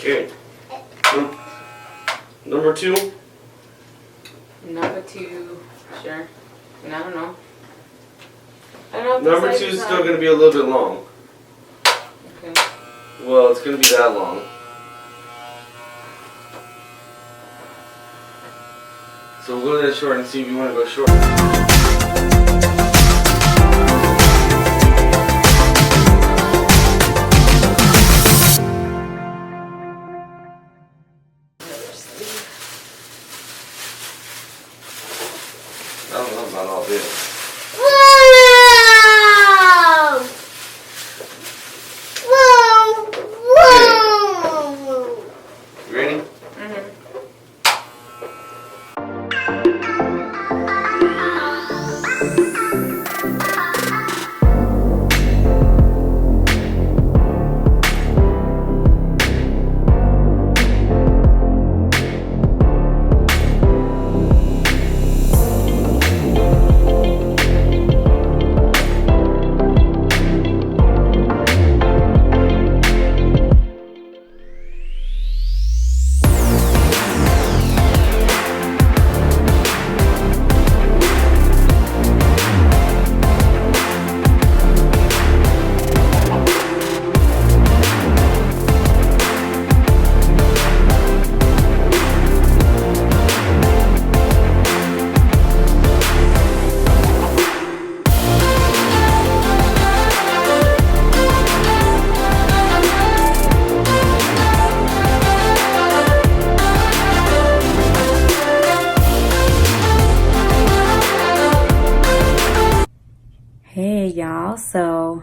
Okay. Number 2? Number 2, sure. I don't know. I don't know if Number 2 is still going to be a little bit long. Okay. Well, it's going to be that long. So we'll go that short and see if you want to go short. I don't know about all this. Whoa! Whoa! Whoa! You ready? Hey y'all, so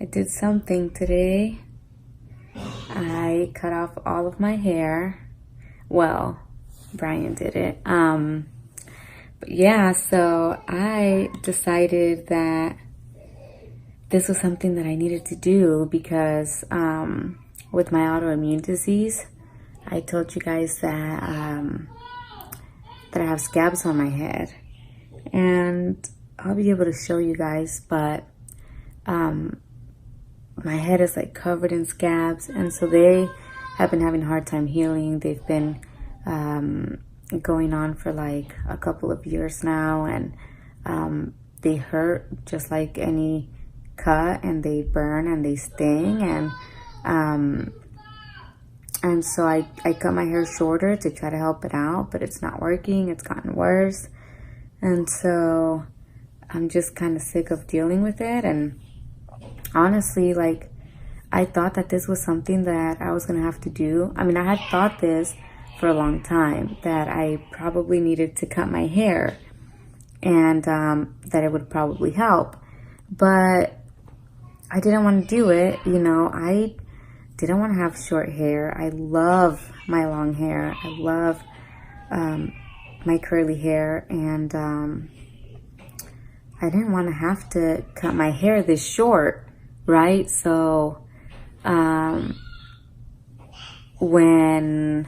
I did something today. I cut off all of my hair. Well, Brian did it. But yeah, so I decided that this was something that I needed to do because with my autoimmune disease, I told you guys that I have scabs on my head. And I'll be able to show you guys, but my head is like covered in scabs, and so they have been having a hard time healing. They've been going on for like a couple of years now, and they hurt just like any cut, and they burn and they sting, and so I cut my hair shorter to try to help it out, but it's not working. It's gotten worse, and so I'm just kind of sick of dealing with it. And honestly, like, I thought that this was something that I was going to have to do. I mean, I had thought this for a long time, that I probably needed to cut my hair and that it would probably help. But I didn't want to do it. You know, I didn't want to have short hair. I love my long hair. I love my curly hair. And I didn't want to have to cut my hair this short, right? So, when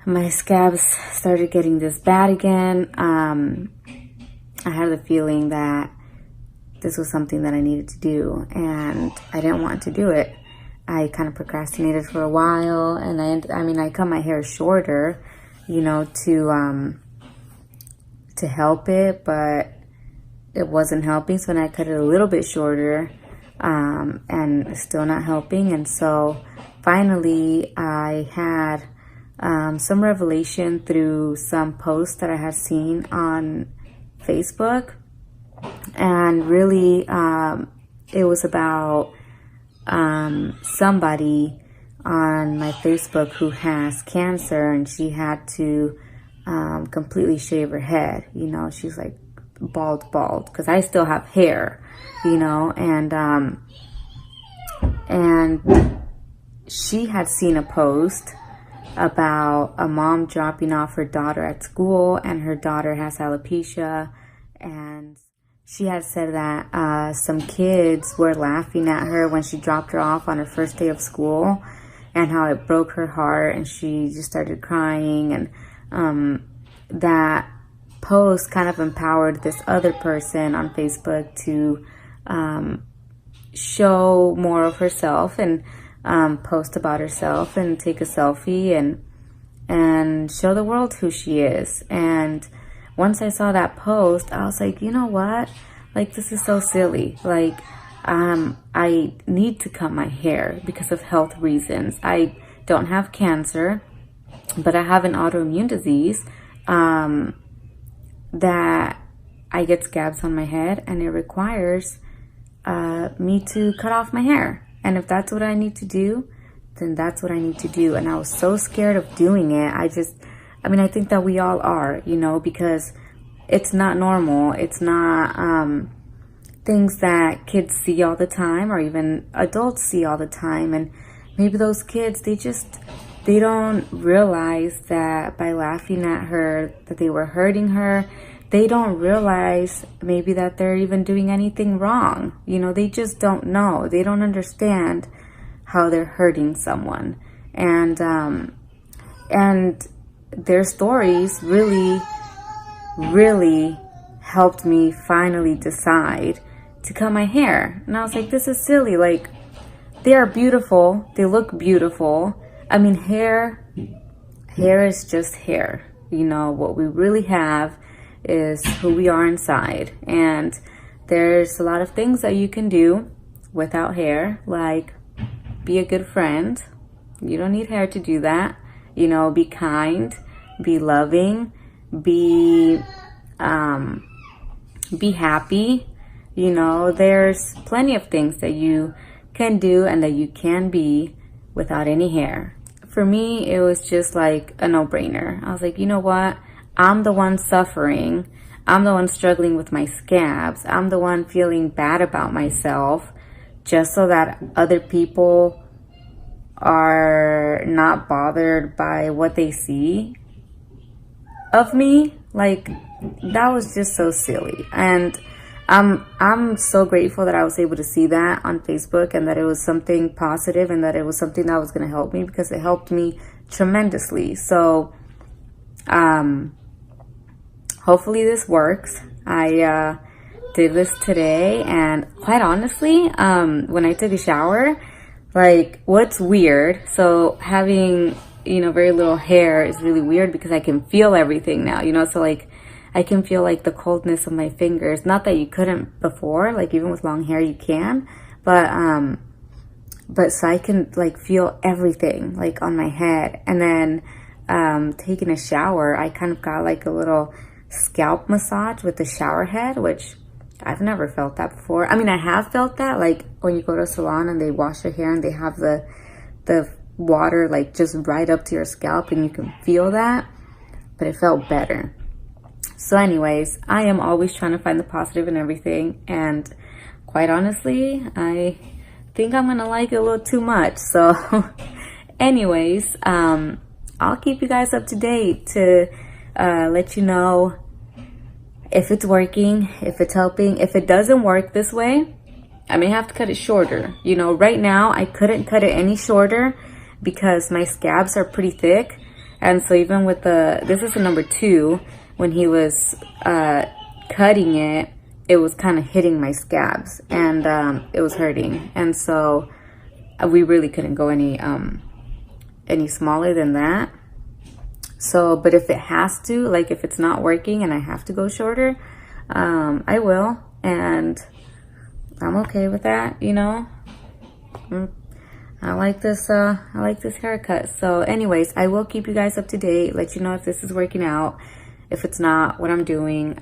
my scabs started getting this bad again, I had the feeling that this was something that I needed to do, and I didn't want to do it. I kind of procrastinated for a while, and I cut my hair shorter, you know, to help it, but it wasn't helping. So then I cut it a little bit shorter, and it's still not helping. And so finally I had some revelation through some posts that I had seen on Facebook, and really it was about somebody on my Facebook who has cancer, and she had to completely shave her head. You know, she's like bald, because I still have hair, you know, and she had seen a post about a mom dropping off her daughter at school, and her daughter has alopecia, and she had said that some kids were laughing at her when she dropped her off on her first day of school, and how it broke her heart, and she just started crying. And that post kind of empowered this other person on Facebook to show more of herself, and post about herself and take a selfie and show the world who she is. And once I saw that post, I was like, you know what? Like, this is so silly. Like, I need to cut my hair because of health reasons. I don't have cancer, but I have an autoimmune disease that I get scabs on my head, and it requires me to cut off my hair. And if that's what I need to do, then that's what I need to do. And I was so scared of doing it. I think that we all are, you know, because it's not normal. It's not things that kids see all the time, or even adults see all the time. And maybe those kids, they don't realize that by laughing at her, that they were hurting her. They don't realize maybe that they're even doing anything wrong. You know, they just don't know. They don't understand how they're hurting someone. And their stories really, really helped me finally decide to cut my hair. And I was like, this is silly. Like, they are beautiful. They look beautiful. I mean, hair is just hair. You know, what we really have is who we are inside. And there's a lot of things that you can do without hair, like be a good friend. You don't need hair to do that. You know, be kind, be loving, be happy. You know, there's plenty of things that you can do and that you can be without any hair. For me, it was just like a no-brainer. I was like, you know what? I'm the one suffering. I'm the one struggling with my scabs. I'm the one feeling bad about myself just so that other people are not bothered by what they see of me. Like, that was just so silly. And I'm so grateful that I was able to see that on Facebook, and that it was something positive, and that it was something that was going to help me, because it helped me tremendously. So hopefully this works. I did this today, and quite honestly, when I took a shower, like, what's weird, so having, you know, very little hair is really weird, because I can feel everything now, you know. So like, I can feel like the coldness of my fingers. Not that you couldn't before, like even with long hair you can, but so I can like feel everything like on my head. And then taking a shower, I kind of got like a little scalp massage with the shower head, which I've never felt that before. I mean, I have felt that, like when you go to a salon and they wash your hair and they have the water like just right up to your scalp, and you can feel that, but it felt better. So anyways, I am always trying to find the positive in everything, and quite honestly, I think I'm gonna like it a little too much. So anyways, I'll keep you guys up to date to let you know if it's working, if it's helping. If it doesn't work this way, I may have to cut it shorter. You know, right now I couldn't cut it any shorter because my scabs are pretty thick. And so even with this is the number 2, when he was cutting it, it was kind of hitting my scabs, and it was hurting. And so we really couldn't go any smaller than that. So, but if it has to, like if it's not working and I have to go shorter, I will, and I'm okay with that, you know. I like this haircut. So anyways, I will keep you guys up to date, let you know if this is working out. If it's not, what I'm doing.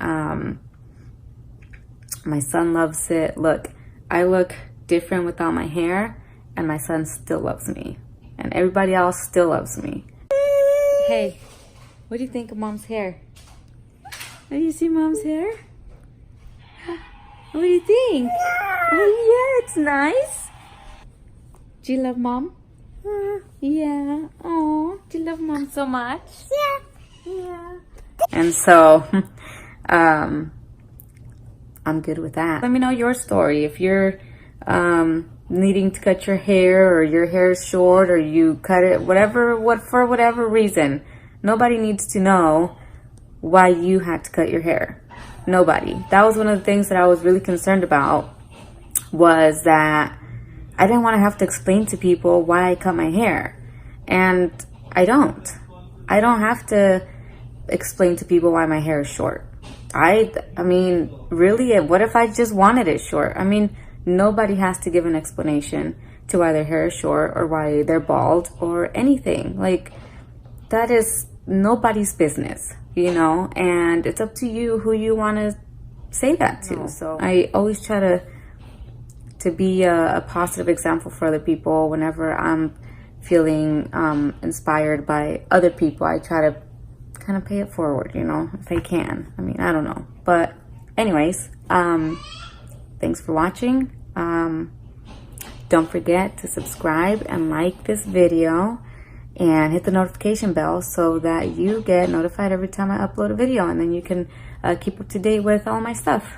My son loves it. Look, I look different without my hair, and my son still loves me, and everybody else still loves me. Hey, what do you think of Mom's hair? Do you see Mom's hair? What do you think? Oh yeah, it's nice. Do you love Mom? Yeah. Oh, do you love Mom so much? Yeah. And so, I'm good with that. Let me know your story. If you're needing to cut your hair, or your hair is short, or you cut it, for whatever reason. Nobody needs to know why you had to cut your hair. Nobody. That was one of the things that I was really concerned about, was that I didn't want to have to explain to people why I cut my hair. And I don't have to explain to people why my hair is short. I mean, really, what if I just wanted it short? I mean, nobody has to give an explanation to why their hair is short or why they're bald or anything. Like, that is nobody's business, you know, and it's up to you who you want to say that to. So I always try to be a positive example for other people. Whenever I'm feeling inspired by other people, I try to kind of pay it forward, you know, if I can. I mean, I don't know. But anyways, thanks for watching. Don't forget to subscribe and like this video and hit the notification bell so that you get notified every time I upload a video, and then you can keep up to date with all my stuff.